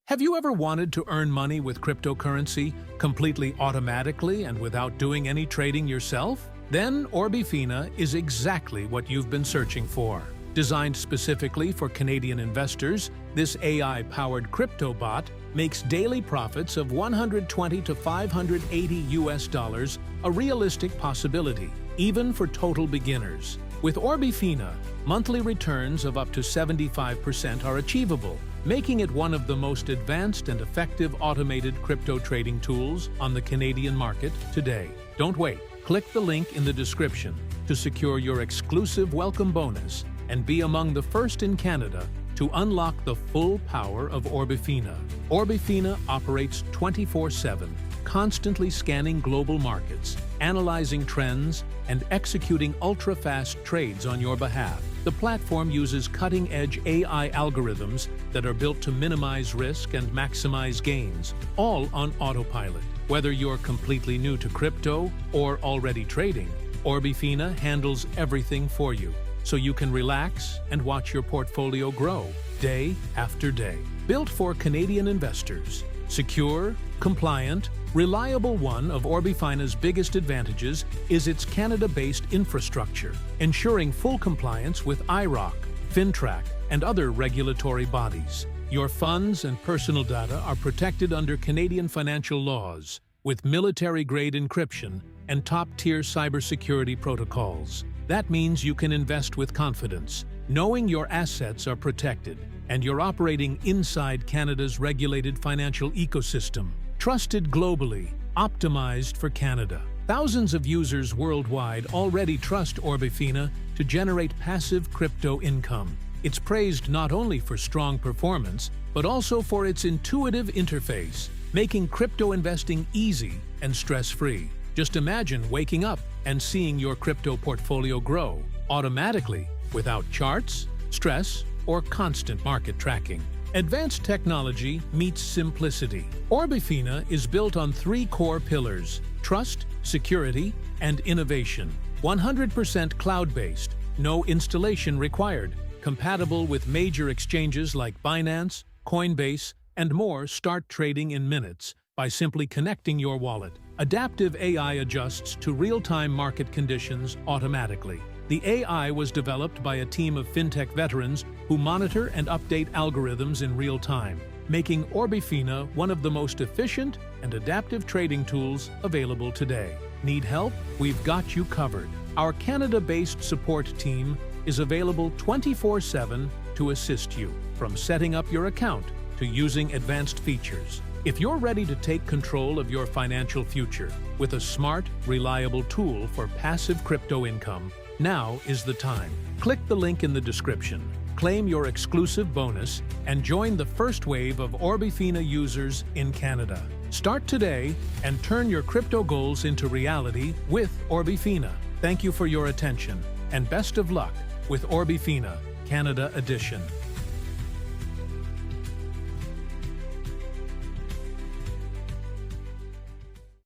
Have you ever wanted to earn money with cryptocurrency completely automatically and without doing any trading yourself? Then Orbifina is exactly what you've been searching for. Designed specifically for Canadian investors, this AI-powered crypto bot makes daily profits of $120 to $580 a realistic possibility, even for total beginners. With Orbifina, monthly returns of up to 75% are achievable, making it one of the most advanced and effective automated crypto trading tools on the Canadian market today. Don't wait. Click the link in the description to secure your exclusive welcome bonus and be among the first in Canada to unlock the full power of Orbifina. Orbifina operates 24/7, constantly scanning global markets, analyzing trends, and executing ultra-fast trades on your behalf. The platform uses cutting-edge AI algorithms that are built to minimize risk and maximize gains, all on autopilot. Whether you're completely new to crypto or already trading, Orbifina handles everything for you, so you can relax and watch your portfolio grow day after day. Built for Canadian investors, secure, compliant, reliable. One of Orbifina's biggest advantages is its Canada-based infrastructure, ensuring full compliance with IROC, FinTrack, and other regulatory bodies. Your funds and personal data are protected under Canadian financial laws, with military-grade encryption and top-tier cybersecurity protocols. That means you can invest with confidence, knowing your assets are protected, and you're operating inside Canada's regulated financial ecosystem. Trusted globally, optimized for Canada. Thousands of users worldwide already trust Orbifina to generate passive crypto income. It's praised not only for strong performance, but also for its intuitive interface, making crypto investing easy and stress-free. Just imagine waking up and seeing your crypto portfolio grow automatically, without charts, stress, or constant market tracking. Advanced technology meets simplicity. Orbifina is built on three core pillars: trust, security, and innovation. 100% cloud-based, no installation required, compatible with major exchanges like Binance, Coinbase, and more. Start trading in minutes by simply connecting your wallet. Adaptive AI adjusts to real-time market conditions automatically. The AI was developed by a team of fintech veterans who monitor and update algorithms in real time, making Orbifina one of the most efficient and adaptive trading tools available today. Need help? We've got you covered. Our Canada-based support team is available 24/7 to assist you, from setting up your account to using advanced features. If you're ready to take control of your financial future with a smart, reliable tool for passive crypto income, now is the time. Click the link in the description, claim your exclusive bonus, and join the first wave of Orbifina users in Canada. Start today and turn your crypto goals into reality with Orbifina. Thank you for your attention, and best of luck with Orbifina, Canada Edition.